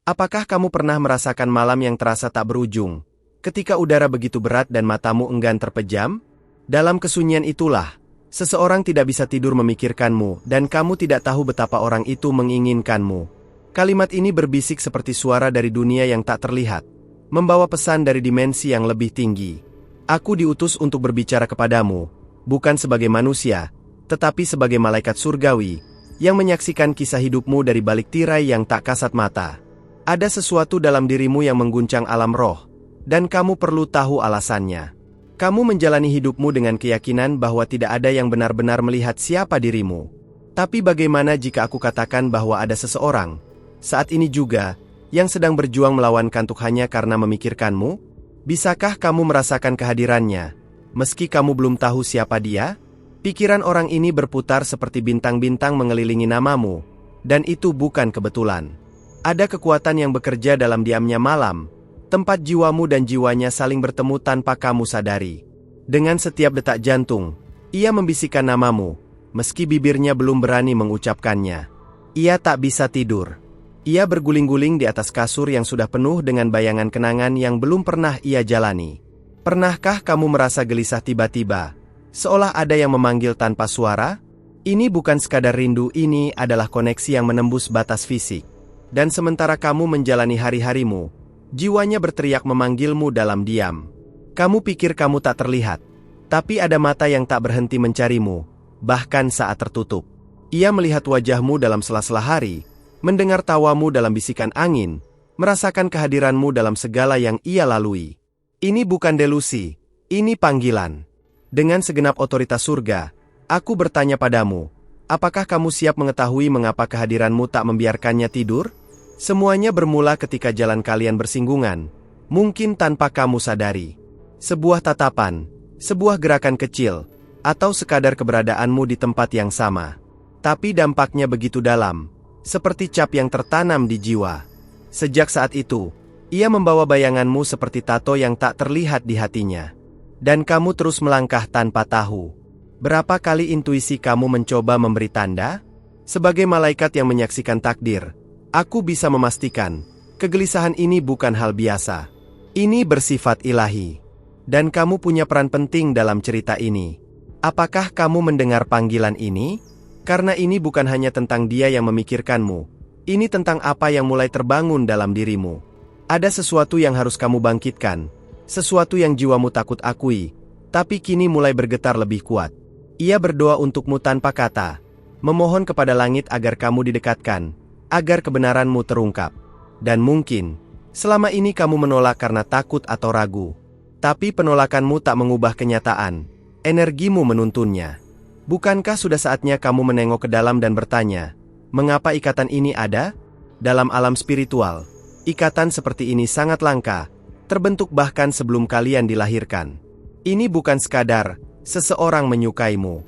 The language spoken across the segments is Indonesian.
Apakah kamu pernah merasakan malam yang terasa tak berujung, ketika udara begitu berat dan matamu enggan terpejam? Dalam kesunyian itulah, seseorang tidak bisa tidur memikirkanmu dan kamu tidak tahu betapa orang itu menginginkanmu. Kalimat ini berbisik seperti suara dari dunia yang tak terlihat, membawa pesan dari dimensi yang lebih tinggi. Aku diutus untuk berbicara kepadamu, bukan sebagai manusia, tetapi sebagai malaikat surgawi, yang menyaksikan kisah hidupmu dari balik tirai yang tak kasat mata. Ada sesuatu dalam dirimu yang mengguncang alam roh, dan kamu perlu tahu alasannya. Kamu menjalani hidupmu dengan keyakinan bahwa tidak ada yang benar-benar melihat siapa dirimu. Tapi bagaimana jika aku katakan bahwa ada seseorang, saat ini juga, yang sedang berjuang melawan kantuk hanya karena memikirkanmu? Bisakah kamu merasakan kehadirannya, meski kamu belum tahu siapa dia? Pikiran orang ini berputar seperti bintang-bintang mengelilingi namamu, dan itu bukan kebetulan. Ada kekuatan yang bekerja dalam diamnya malam, tempat jiwamu dan jiwanya saling bertemu tanpa kamu sadari. Dengan setiap detak jantung, ia membisikkan namamu, meski bibirnya belum berani mengucapkannya. Ia tak bisa tidur. Ia berguling-guling di atas kasur yang sudah penuh dengan bayangan kenangan yang belum pernah ia jalani. Pernahkah kamu merasa gelisah tiba-tiba, seolah ada yang memanggil tanpa suara? Ini bukan sekadar rindu, ini adalah koneksi yang menembus batas fisik. Dan sementara kamu menjalani hari-harimu, jiwanya berteriak memanggilmu dalam diam. Kamu pikir kamu tak terlihat, tapi ada mata yang tak berhenti mencarimu, bahkan saat tertutup. Ia melihat wajahmu dalam sela-sela hari, mendengar tawamu dalam bisikan angin, merasakan kehadiranmu dalam segala yang ia lalui. Ini bukan delusi, ini panggilan. Dengan segenap otoritas surga, aku bertanya padamu, apakah kamu siap mengetahui mengapa kehadiranmu tak membiarkannya tidur? Semuanya bermula ketika jalan kalian bersinggungan, mungkin tanpa kamu sadari. Sebuah tatapan, sebuah gerakan kecil, atau sekadar keberadaanmu di tempat yang sama. Tapi dampaknya begitu dalam, seperti cap yang tertanam di jiwa. Sejak saat itu, ia membawa bayanganmu seperti tato yang tak terlihat di hatinya. Dan kamu terus melangkah tanpa tahu. Berapa kali intuisi kamu mencoba memberi tanda? Sebagai malaikat yang menyaksikan takdir, aku bisa memastikan, kegelisahan ini bukan hal biasa. Ini bersifat ilahi. Dan kamu punya peran penting dalam cerita ini. Apakah kamu mendengar panggilan ini? Karena ini bukan hanya tentang dia yang memikirkanmu. Ini tentang apa yang mulai terbangun dalam dirimu. Ada sesuatu yang harus kamu bangkitkan. Sesuatu yang jiwamu takut akui, tapi kini mulai bergetar lebih kuat. Ia berdoa untukmu tanpa kata, memohon kepada langit agar kamu didekatkan, agar kebenaranmu terungkap. Dan mungkin, selama ini kamu menolak karena takut atau ragu. Tapi penolakanmu tak mengubah kenyataan, energimu menuntunnya. Bukankah sudah saatnya kamu menengok ke dalam dan bertanya, mengapa ikatan ini ada? Dalam alam spiritual, ikatan seperti ini sangat langka, terbentuk bahkan sebelum kalian dilahirkan. Ini bukan sekadar seseorang menyukaimu.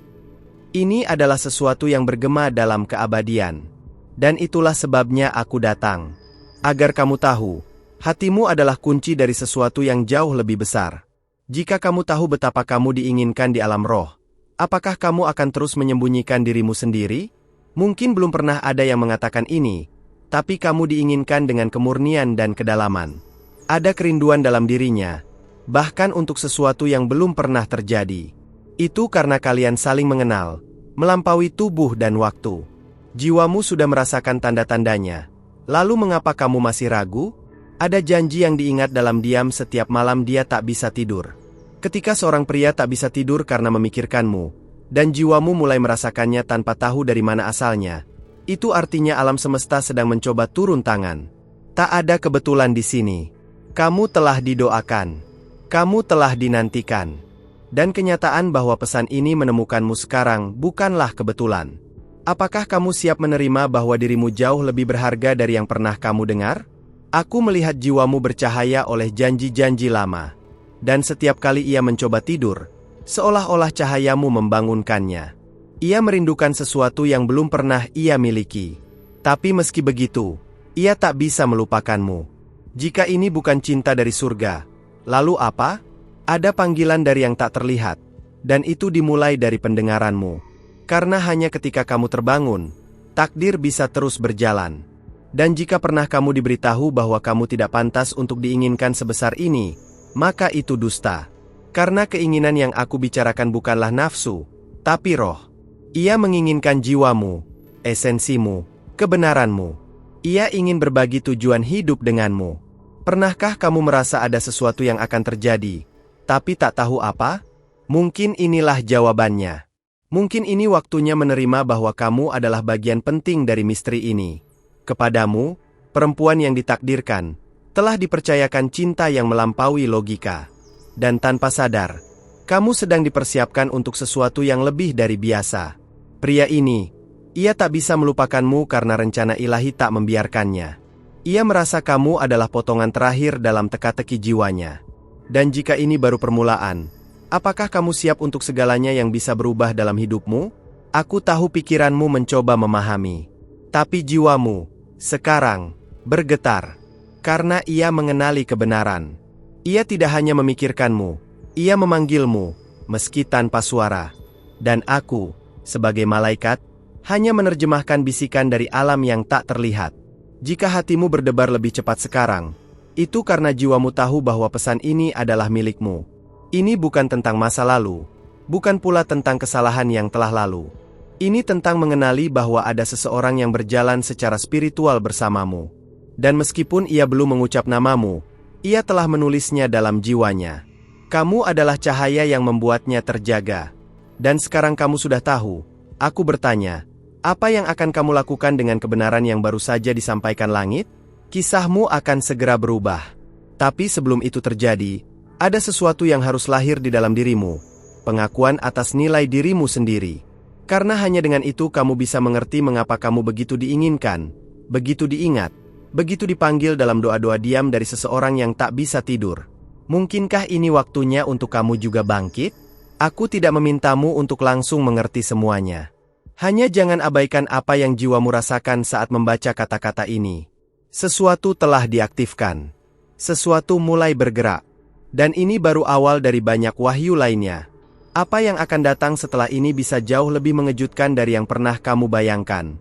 Ini adalah sesuatu yang bergema dalam keabadian. Dan itulah sebabnya aku datang. Agar kamu tahu, hatimu adalah kunci dari sesuatu yang jauh lebih besar. Jika kamu tahu betapa kamu diinginkan di alam roh, apakah kamu akan terus menyembunyikan dirimu sendiri? Mungkin belum pernah ada yang mengatakan ini, tapi kamu diinginkan dengan kemurnian dan kedalaman. Ada kerinduan dalam dirinya, bahkan untuk sesuatu yang belum pernah terjadi. Itu karena kalian saling mengenal, melampaui tubuh dan waktu. Jiwamu sudah merasakan tanda-tandanya. Lalu mengapa kamu masih ragu? Ada janji yang diingat dalam diam setiap malam dia tak bisa tidur. Ketika seorang pria tak bisa tidur karena memikirkanmu, dan jiwamu mulai merasakannya tanpa tahu dari mana asalnya, itu artinya alam semesta sedang mencoba turun tangan. Tak ada kebetulan di sini. Kamu telah didoakan. Kamu telah dinantikan. Dan kenyataan bahwa pesan ini menemukanmu sekarang bukanlah kebetulan. Apakah kamu siap menerima bahwa dirimu jauh lebih berharga dari yang pernah kamu dengar? Aku melihat jiwamu bercahaya oleh janji-janji lama. Dan setiap kali ia mencoba tidur, seolah-olah cahayamu membangunkannya. Ia merindukan sesuatu yang belum pernah ia miliki. Tapi meski begitu, ia tak bisa melupakanmu. Jika ini bukan cinta dari surga, lalu apa? Ada panggilan dari yang tak terlihat, dan itu dimulai dari pendengaranmu. Karena hanya ketika kamu terbangun, takdir bisa terus berjalan. Dan jika pernah kamu diberitahu bahwa kamu tidak pantas untuk diinginkan sebesar ini, maka itu dusta. Karena keinginan yang aku bicarakan bukanlah nafsu, tapi roh. Ia menginginkan jiwamu, esensimu, kebenaranmu. Ia ingin berbagi tujuan hidup denganmu. Pernahkah kamu merasa ada sesuatu yang akan terjadi, tapi tak tahu apa? Mungkin inilah jawabannya. Mungkin ini waktunya menerima bahwa kamu adalah bagian penting dari misteri ini. Kepadamu, perempuan yang ditakdirkan, telah dipercayakan cinta yang melampaui logika. Dan tanpa sadar, kamu sedang dipersiapkan untuk sesuatu yang lebih dari biasa. Pria ini, ia tak bisa melupakanmu karena rencana ilahi tak membiarkannya. Ia merasa kamu adalah potongan terakhir dalam teka-teki jiwanya. Dan jika ini baru permulaan, apakah kamu siap untuk segalanya yang bisa berubah dalam hidupmu? Aku tahu pikiranmu mencoba memahami. Tapi jiwamu, sekarang, bergetar. Karena ia mengenali kebenaran. Ia tidak hanya memikirkanmu, ia memanggilmu, meski tanpa suara. Dan aku, sebagai malaikat, hanya menerjemahkan bisikan dari alam yang tak terlihat. Jika hatimu berdebar lebih cepat sekarang, itu karena jiwamu tahu bahwa pesan ini adalah milikmu. Ini bukan tentang masa lalu, bukan pula tentang kesalahan yang telah lalu. Ini tentang mengenali bahwa ada seseorang yang berjalan secara spiritual bersamamu. Dan meskipun ia belum mengucap namamu, ia telah menulisnya dalam jiwanya. Kamu adalah cahaya yang membuatnya terjaga. Dan sekarang kamu sudah tahu, aku bertanya, apa yang akan kamu lakukan dengan kebenaran yang baru saja disampaikan langit? Kisahmu akan segera berubah. Tapi sebelum itu terjadi, ada sesuatu yang harus lahir di dalam dirimu. Pengakuan atas nilai dirimu sendiri. Karena hanya dengan itu kamu bisa mengerti mengapa kamu begitu diinginkan, begitu diingat, begitu dipanggil dalam doa-doa diam dari seseorang yang tak bisa tidur. Mungkinkah ini waktunya untuk kamu juga bangkit? Aku tidak memintamu untuk langsung mengerti semuanya. Hanya jangan abaikan apa yang jiwamu rasakan saat membaca kata-kata ini. Sesuatu telah diaktifkan. Sesuatu mulai bergerak. Dan ini baru awal dari banyak wahyu lainnya. Apa yang akan datang setelah ini bisa jauh lebih mengejutkan dari yang pernah kamu bayangkan.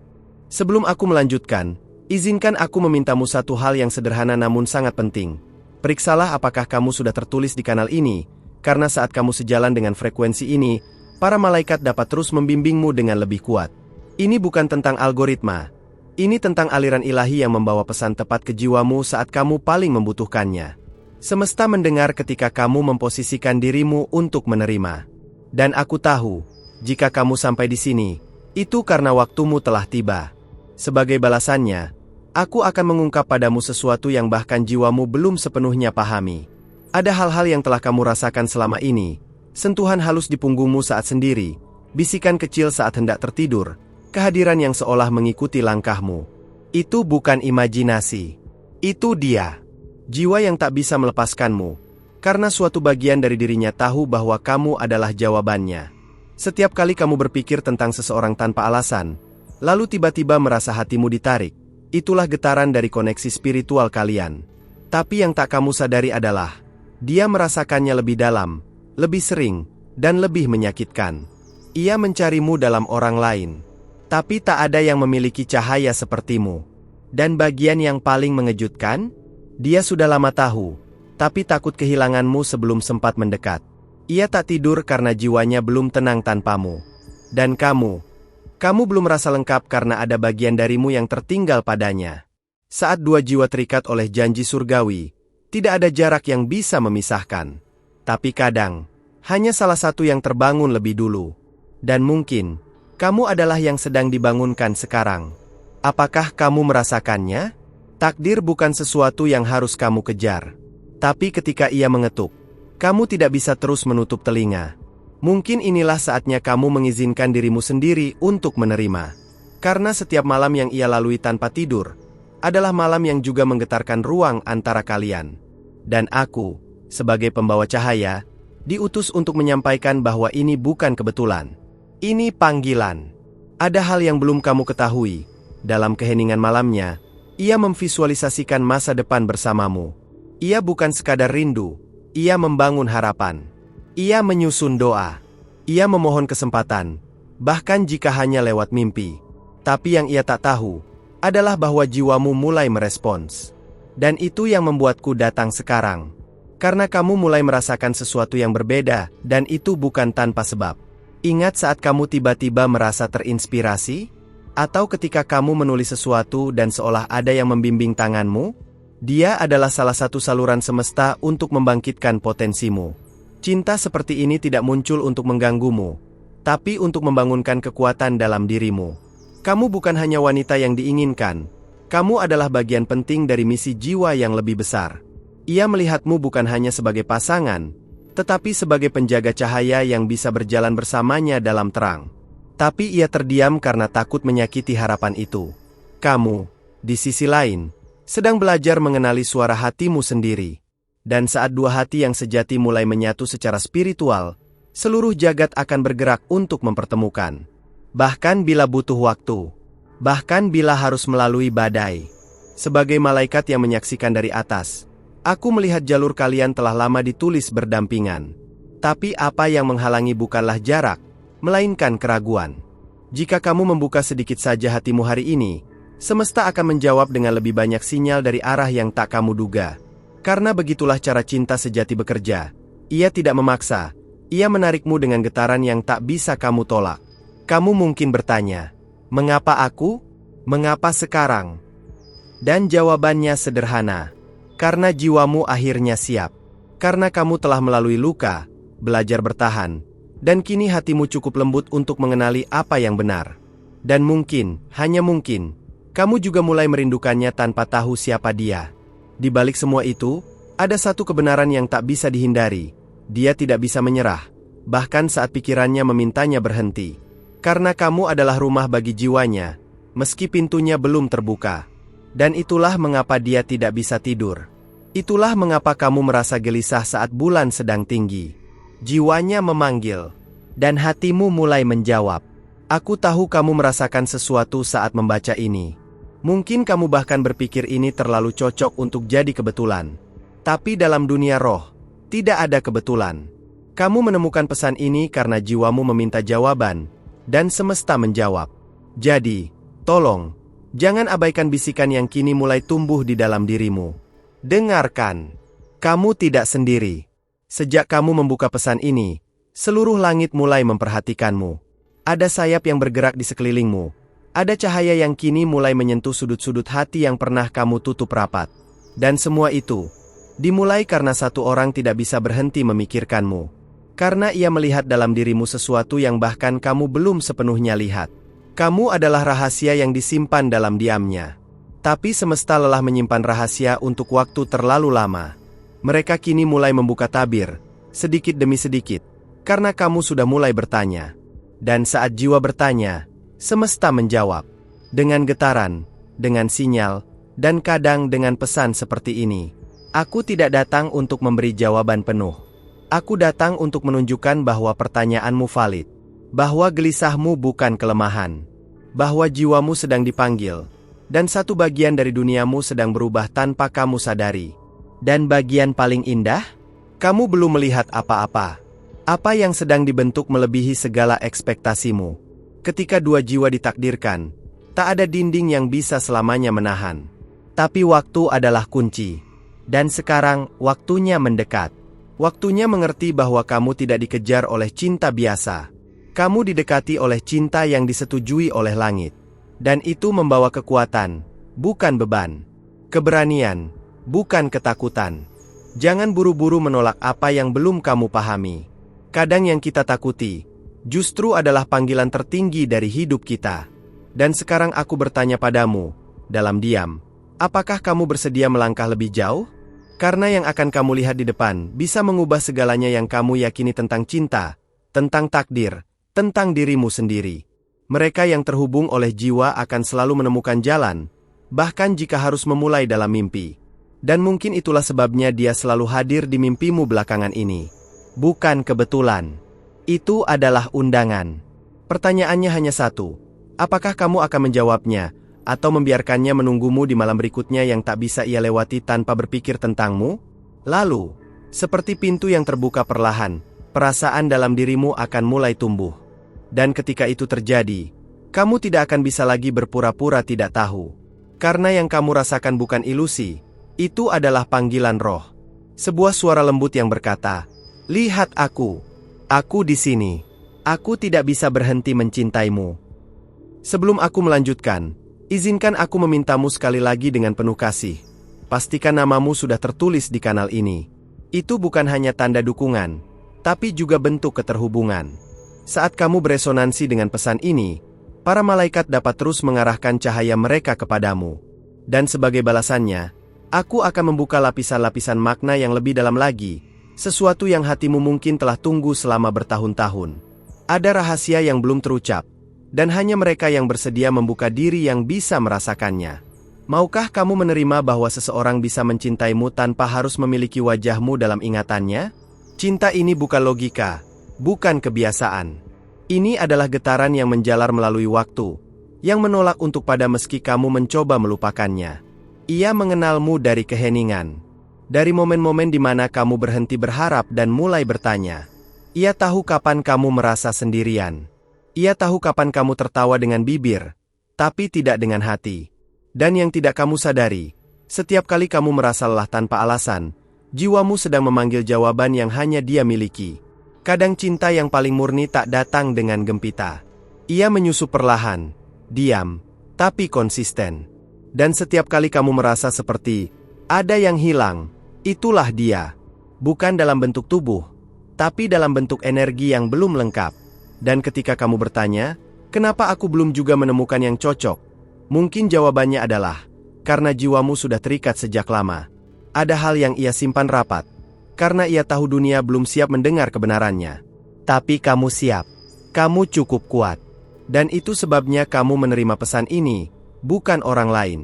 Sebelum aku melanjutkan, izinkan aku memintamu satu hal yang sederhana namun sangat penting. Periksalah apakah kamu sudah tertulis di kanal ini, karena saat kamu sejalan dengan frekuensi ini, para malaikat dapat terus membimbingmu dengan lebih kuat. Ini bukan tentang algoritma. Ini tentang aliran ilahi yang membawa pesan tepat ke jiwamu saat kamu paling membutuhkannya. Semesta mendengar ketika kamu memposisikan dirimu untuk menerima. Dan aku tahu, jika kamu sampai di sini, itu karena waktumu telah tiba. Sebagai balasannya, aku akan mengungkap padamu sesuatu yang bahkan jiwamu belum sepenuhnya pahami. Ada hal-hal yang telah kamu rasakan selama ini, sentuhan halus di punggungmu saat sendiri, bisikan kecil saat hendak tertidur, kehadiran yang seolah mengikuti langkahmu. Itu bukan imajinasi. Itu dia. Jiwa yang tak bisa melepaskanmu. Karena suatu bagian dari dirinya tahu bahwa kamu adalah jawabannya. Setiap kali kamu berpikir tentang seseorang tanpa alasan, lalu tiba-tiba merasa hatimu ditarik, itulah getaran dari koneksi spiritual kalian. Tapi yang tak kamu sadari adalah, dia merasakannya lebih dalam, lebih sering, dan lebih menyakitkan. Ia mencarimu dalam orang lain. Tapi tak ada yang memiliki cahaya sepertimu. Dan bagian yang paling mengejutkan, dia sudah lama tahu, tapi takut kehilanganmu sebelum sempat mendekat. Ia tak tidur karena jiwanya belum tenang tanpamu. Dan kamu belum merasa lengkap karena ada bagian darimu yang tertinggal padanya. Saat dua jiwa terikat oleh janji surgawi, tidak ada jarak yang bisa memisahkan. Tapi kadang, hanya salah satu yang terbangun lebih dulu. Dan mungkin, kamu adalah yang sedang dibangunkan sekarang. Apakah kamu merasakannya? Takdir bukan sesuatu yang harus kamu kejar. Tapi ketika ia mengetuk, kamu tidak bisa terus menutup telinga. Mungkin inilah saatnya kamu mengizinkan dirimu sendiri untuk menerima. Karena setiap malam yang ia lalui tanpa tidur, adalah malam yang juga menggetarkan ruang antara kalian. Dan aku, sebagai pembawa cahaya, diutus untuk menyampaikan bahwa ini bukan kebetulan. Ini panggilan. Ada hal yang belum kamu ketahui. Dalam keheningan malamnya, ia memvisualisasikan masa depan bersamamu. Ia bukan sekadar rindu, ia membangun harapan. Ia menyusun doa. Ia memohon kesempatan, bahkan jika hanya lewat mimpi. Tapi yang ia tak tahu, adalah bahwa jiwamu mulai merespons. Dan itu yang membuatku datang sekarang. Karena kamu mulai merasakan sesuatu yang berbeda, dan itu bukan tanpa sebab. Ingat saat kamu tiba-tiba merasa terinspirasi? Atau ketika kamu menulis sesuatu dan seolah ada yang membimbing tanganmu? Dia adalah salah satu saluran semesta untuk membangkitkan potensimu. Cinta seperti ini tidak muncul untuk mengganggumu, tapi untuk membangunkan kekuatan dalam dirimu. Kamu bukan hanya wanita yang diinginkan, kamu adalah bagian penting dari misi jiwa yang lebih besar. Ia melihatmu bukan hanya sebagai pasangan, tetapi sebagai penjaga cahaya yang bisa berjalan bersamanya dalam terang. Tapi ia terdiam karena takut menyakiti harapan itu. Kamu, di sisi lain, sedang belajar mengenali suara hatimu sendiri. Dan saat dua hati yang sejati mulai menyatu secara spiritual, seluruh jagat akan bergerak untuk mempertemukan. Bahkan bila butuh waktu. Bahkan bila harus melalui badai. Sebagai malaikat yang menyaksikan dari atas, aku melihat jalur kalian telah lama ditulis berdampingan. Tapi apa yang menghalangi bukanlah jarak, melainkan keraguan. Jika kamu membuka sedikit saja hatimu hari ini, semesta akan menjawab dengan lebih banyak sinyal dari arah yang tak kamu duga. Karena begitulah cara cinta sejati bekerja. Ia tidak memaksa, ia menarikmu dengan getaran yang tak bisa kamu tolak. Kamu mungkin bertanya, mengapa aku? Mengapa sekarang? Dan jawabannya sederhana. Karena jiwamu akhirnya siap. Karena kamu telah melalui luka, belajar bertahan, dan kini hatimu cukup lembut untuk mengenali apa yang benar. Dan mungkin, hanya mungkin, kamu juga mulai merindukannya tanpa tahu siapa dia. Di balik semua itu, ada satu kebenaran yang tak bisa dihindari. Dia tidak bisa menyerah, bahkan saat pikirannya memintanya berhenti. Karena kamu adalah rumah bagi jiwanya, meski pintunya belum terbuka. Dan itulah mengapa dia tidak bisa tidur. Itulah mengapa kamu merasa gelisah saat bulan sedang tinggi. Jiwanya memanggil, dan hatimu mulai menjawab. Aku tahu kamu merasakan sesuatu saat membaca ini. Mungkin kamu bahkan berpikir ini terlalu cocok untuk jadi kebetulan. Tapi dalam dunia roh, tidak ada kebetulan. Kamu menemukan pesan ini karena jiwamu meminta jawaban, dan semesta menjawab. Jadi, tolong, jangan abaikan bisikan yang kini mulai tumbuh di dalam dirimu. Dengarkan, kamu tidak sendiri. Sejak kamu membuka pesan ini, seluruh langit mulai memperhatikanmu. Ada sayap yang bergerak di sekelilingmu. Ada cahaya yang kini mulai menyentuh sudut-sudut hati yang pernah kamu tutup rapat. Dan semua itu dimulai karena satu orang tidak bisa berhenti memikirkanmu. Karena ia melihat dalam dirimu sesuatu yang bahkan kamu belum sepenuhnya lihat. Kamu adalah rahasia yang disimpan dalam diamnya. Tapi semesta lelah menyimpan rahasia untuk waktu terlalu lama. Mereka kini mulai membuka tabir, sedikit demi sedikit, karena kamu sudah mulai bertanya. Dan saat jiwa bertanya, semesta menjawab. Dengan getaran, dengan sinyal, dan kadang dengan pesan seperti ini. Aku tidak datang untuk memberi jawaban penuh. Aku datang untuk menunjukkan bahwa pertanyaanmu valid. Bahwa gelisahmu bukan kelemahan. Bahwa jiwamu sedang dipanggil. Dan satu bagian dari duniamu sedang berubah tanpa kamu sadari. Dan bagian paling indah, kamu belum melihat apa-apa. Apa yang sedang dibentuk melebihi segala ekspektasimu. Ketika dua jiwa ditakdirkan, tak ada dinding yang bisa selamanya menahan. Tapi waktu adalah kunci. Dan sekarang, waktunya mendekat. Waktunya mengerti bahwa kamu tidak dikejar oleh cinta biasa. Kamu didekati oleh cinta yang disetujui oleh langit. Dan itu membawa kekuatan, bukan beban. Keberanian, bukan ketakutan. Jangan buru-buru menolak apa yang belum kamu pahami. Kadang yang kita takuti, justru adalah panggilan tertinggi dari hidup kita. Dan sekarang aku bertanya padamu, dalam diam, apakah kamu bersedia melangkah lebih jauh? Karena yang akan kamu lihat di depan bisa mengubah segalanya yang kamu yakini tentang cinta, tentang takdir, tentang dirimu sendiri. Mereka yang terhubung oleh jiwa akan selalu menemukan jalan, bahkan jika harus memulai dalam mimpi. Dan mungkin itulah sebabnya dia selalu hadir di mimpimu belakangan ini. Bukan kebetulan. Itu adalah undangan. Pertanyaannya hanya satu. Apakah kamu akan menjawabnya, atau membiarkannya menunggumu di malam berikutnya yang tak bisa ia lewati tanpa berpikir tentangmu? Lalu, seperti pintu yang terbuka perlahan, perasaan dalam dirimu akan mulai tumbuh. Dan ketika itu terjadi, kamu tidak akan bisa lagi berpura-pura tidak tahu. Karena yang kamu rasakan bukan ilusi, itu adalah panggilan roh. Sebuah suara lembut yang berkata, "Lihat aku di sini. Aku tidak bisa berhenti mencintaimu." Sebelum aku melanjutkan, izinkan aku memintamu sekali lagi dengan penuh kasih. Pastikan namamu sudah tertulis di kanal ini. Itu bukan hanya tanda dukungan, tapi juga bentuk keterhubungan. Saat kamu beresonansi dengan pesan ini, para malaikat dapat terus mengarahkan cahaya mereka kepadamu. Dan sebagai balasannya, aku akan membuka lapisan-lapisan makna yang lebih dalam lagi, sesuatu yang hatimu mungkin telah tunggu selama bertahun-tahun. Ada rahasia yang belum terucap, dan hanya mereka yang bersedia membuka diri yang bisa merasakannya. Maukah kamu menerima bahwa seseorang bisa mencintaimu tanpa harus memiliki wajahmu dalam ingatannya? Cinta ini bukan logika, bukan kebiasaan. Ini adalah getaran yang menjalar melalui waktu, yang menolak untuk pada meski kamu mencoba melupakannya. Ia mengenalmu dari keheningan, dari momen-momen di mana kamu berhenti berharap dan mulai bertanya. Ia tahu kapan kamu merasa sendirian. Ia tahu kapan kamu tertawa dengan bibir, tapi tidak dengan hati. Dan yang tidak kamu sadari, setiap kali kamu merasa lelah tanpa alasan, jiwamu sedang memanggil jawaban yang hanya dia miliki. Kadang cinta yang paling murni tak datang dengan gempita. Ia menyusup perlahan, diam, tapi konsisten. Dan setiap kali kamu merasa seperti ada yang hilang, itulah dia. Bukan dalam bentuk tubuh, tapi dalam bentuk energi yang belum lengkap. Dan ketika kamu bertanya, kenapa aku belum juga menemukan yang cocok? Mungkin jawabannya adalah, karena jiwamu sudah terikat sejak lama. Ada hal yang ia simpan rapat, karena ia tahu dunia belum siap mendengar kebenarannya. Tapi kamu siap, kamu cukup kuat. Dan itu sebabnya kamu menerima pesan ini, bukan orang lain.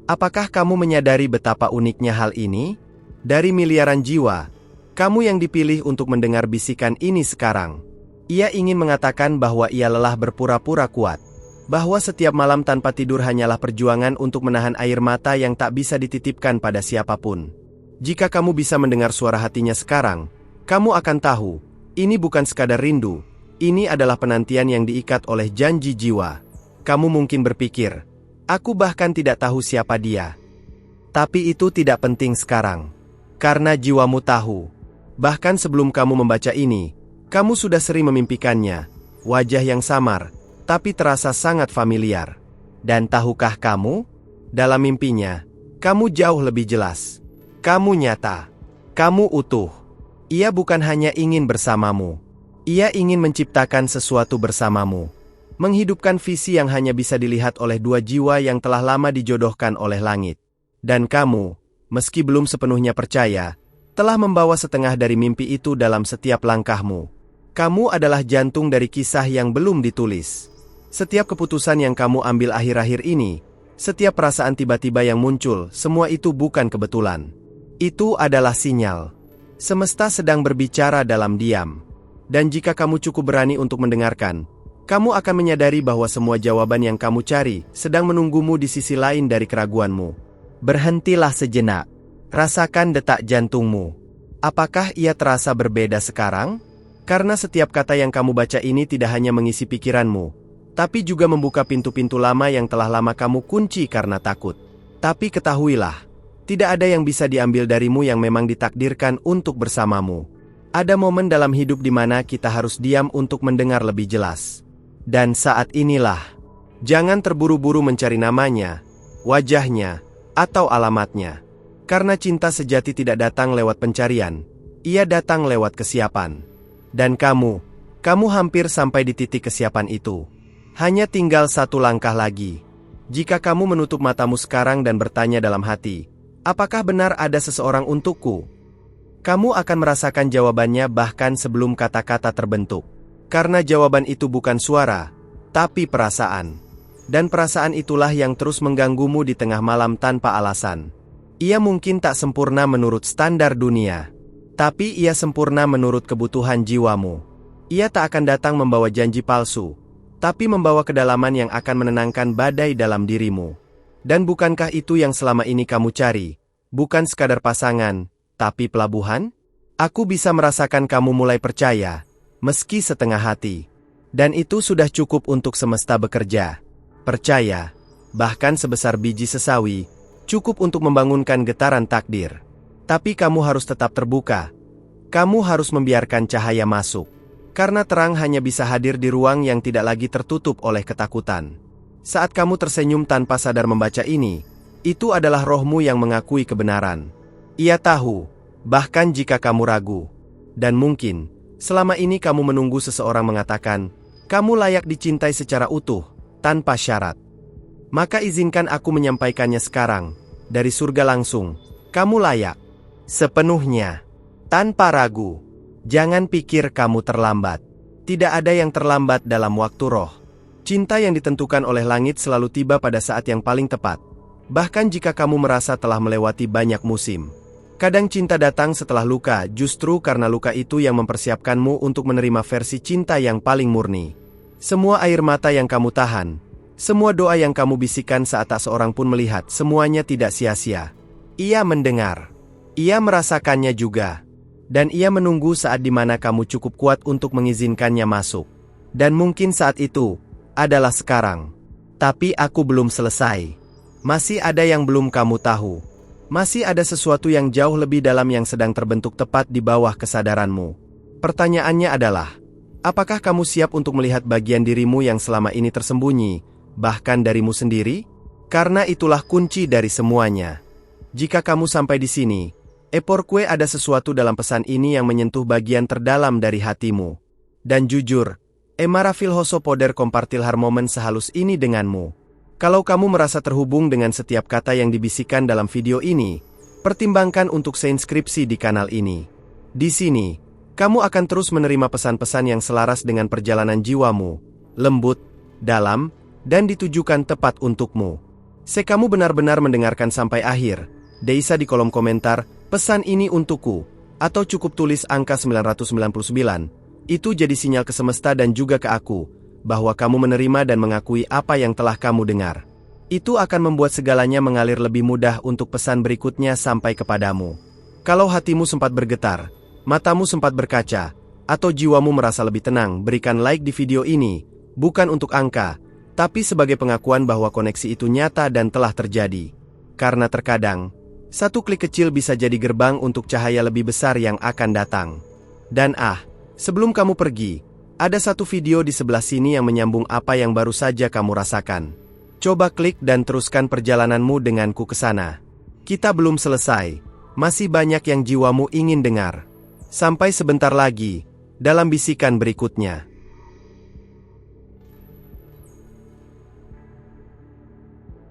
Apakah kamu menyadari betapa uniknya hal ini? Dari miliaran jiwa, kamu yang dipilih untuk mendengar bisikan ini sekarang. Ia ingin mengatakan bahwa ia lelah berpura-pura kuat. Bahwa setiap malam tanpa tidur hanyalah perjuangan untuk menahan air mata yang tak bisa dititipkan pada siapapun. Jika kamu bisa mendengar suara hatinya sekarang, kamu akan tahu, ini bukan sekadar rindu, ini adalah penantian yang diikat oleh janji jiwa. Kamu mungkin berpikir, aku bahkan tidak tahu siapa dia. Tapi itu tidak penting sekarang. Karena jiwamu tahu. Bahkan sebelum kamu membaca ini, kamu sudah sering memimpikannya, wajah yang samar, tapi terasa sangat familiar. Dan tahukah kamu? Dalam mimpinya, kamu jauh lebih jelas. Kamu nyata. Kamu utuh. Ia bukan hanya ingin bersamamu. Ia ingin menciptakan sesuatu bersamamu. Menghidupkan visi yang hanya bisa dilihat oleh dua jiwa yang telah lama dijodohkan oleh langit. Dan kamu, meski belum sepenuhnya percaya, telah membawa setengah dari mimpi itu dalam setiap langkahmu. Kamu adalah jantung dari kisah yang belum ditulis. Setiap keputusan yang kamu ambil akhir-akhir ini, setiap perasaan tiba-tiba yang muncul, semua itu bukan kebetulan. Itu adalah sinyal. Semesta sedang berbicara dalam diam. Dan jika kamu cukup berani untuk mendengarkan, kamu akan menyadari bahwa semua jawaban yang kamu cari sedang menunggumu di sisi lain dari keraguanmu. Berhentilah sejenak. Rasakan detak jantungmu. Apakah ia terasa berbeda sekarang? Karena setiap kata yang kamu baca ini tidak hanya mengisi pikiranmu, tapi juga membuka pintu-pintu lama yang telah lama kamu kunci karena takut. Tapi ketahuilah, tidak ada yang bisa diambil darimu yang memang ditakdirkan untuk bersamamu. Ada momen dalam hidup di mana kita harus diam untuk mendengar lebih jelas. Dan saat inilah, jangan terburu-buru mencari namanya, wajahnya, atau alamatnya. Karena cinta sejati tidak datang lewat pencarian, ia datang lewat kesiapan. Dan kamu hampir sampai di titik kesiapan itu. Hanya tinggal satu langkah lagi. Jika kamu menutup matamu sekarang dan bertanya dalam hati, apakah benar ada seseorang untukku? Kamu akan merasakan jawabannya bahkan sebelum kata-kata terbentuk. Karena jawaban itu bukan suara, tapi perasaan. Dan perasaan itulah yang terus mengganggumu di tengah malam tanpa alasan. Ia mungkin tak sempurna menurut standar dunia, tapi ia sempurna menurut kebutuhan jiwamu. Ia tak akan datang membawa janji palsu, tapi membawa kedalaman yang akan menenangkan badai dalam dirimu. Dan bukankah itu yang selama ini kamu cari? Bukan sekadar pasangan, tapi pelabuhan? Aku bisa merasakan kamu mulai percaya, meski setengah hati. Dan itu sudah cukup untuk semesta bekerja. Percaya, bahkan sebesar biji sesawi, cukup untuk membangunkan getaran takdir. Tapi kamu harus tetap terbuka. Kamu harus membiarkan cahaya masuk. Karena terang hanya bisa hadir di ruang yang tidak lagi tertutup oleh ketakutan. Saat kamu tersenyum tanpa sadar membaca ini, itu adalah rohmu yang mengakui kebenaran. Ia tahu, bahkan jika kamu ragu. Dan mungkin, selama ini kamu menunggu seseorang mengatakan, kamu layak dicintai secara utuh, tanpa syarat. Maka izinkan aku menyampaikannya sekarang, dari surga langsung, kamu layak. Sepenuhnya, tanpa ragu. Jangan pikir kamu terlambat. Tidak ada yang terlambat dalam waktu roh. Cinta yang ditentukan oleh langit selalu tiba pada saat yang paling tepat. Bahkan jika kamu merasa telah melewati banyak musim. Kadang cinta datang setelah luka, justru karena luka itu yang mempersiapkanmu untuk menerima versi cinta yang paling murni. Semua air mata yang kamu tahan, semua doa yang kamu bisikan saat tak seorang pun melihat, semuanya tidak sia-sia. Ia mendengar. Ia merasakannya juga. Dan ia menunggu saat dimana kamu cukup kuat untuk mengizinkannya masuk. Dan mungkin saat itu adalah sekarang. Tapi aku belum selesai. Masih ada yang belum kamu tahu. Masih ada sesuatu yang jauh lebih dalam yang sedang terbentuk tepat di bawah kesadaranmu. Pertanyaannya adalah, apakah kamu siap untuk melihat bagian dirimu yang selama ini tersembunyi, bahkan darimu sendiri? Karena itulah kunci dari semuanya. Jika kamu sampai di sini, Eporkue, ada sesuatu dalam pesan ini yang menyentuh bagian terdalam dari hatimu. Dan jujur, Emarafil Hoso poder kompartil harmomen sehalus ini denganmu. Kalau kamu merasa terhubung dengan setiap kata yang dibisikkan dalam video ini, pertimbangkan untuk seinskripsi di kanal ini. Di sini, kamu akan terus menerima pesan-pesan yang selaras dengan perjalanan jiwamu, lembut, dalam, dan ditujukan tepat untukmu. Kamu benar-benar mendengarkan sampai akhir, Deisa di kolom komentar, pesan ini untukku, atau cukup tulis angka 999. Itu jadi sinyal ke semesta dan juga ke aku, bahwa kamu menerima dan mengakui apa yang telah kamu dengar. Itu akan membuat segalanya mengalir lebih mudah untuk pesan berikutnya sampai kepadamu. Kalau hatimu sempat bergetar, matamu sempat berkaca, atau jiwamu merasa lebih tenang, berikan like di video ini, bukan untuk angka, tapi sebagai pengakuan bahwa koneksi itu nyata dan telah terjadi. Karena terkadang, satu klik kecil bisa jadi gerbang untuk cahaya lebih besar yang akan datang. Dan sebelum kamu pergi, ada satu video di sebelah sini yang menyambung apa yang baru saja kamu rasakan. Coba klik dan teruskan perjalananmu denganku ke sana. Kita belum selesai, masih banyak yang jiwamu ingin dengar. Sampai sebentar lagi, dalam bisikan berikutnya.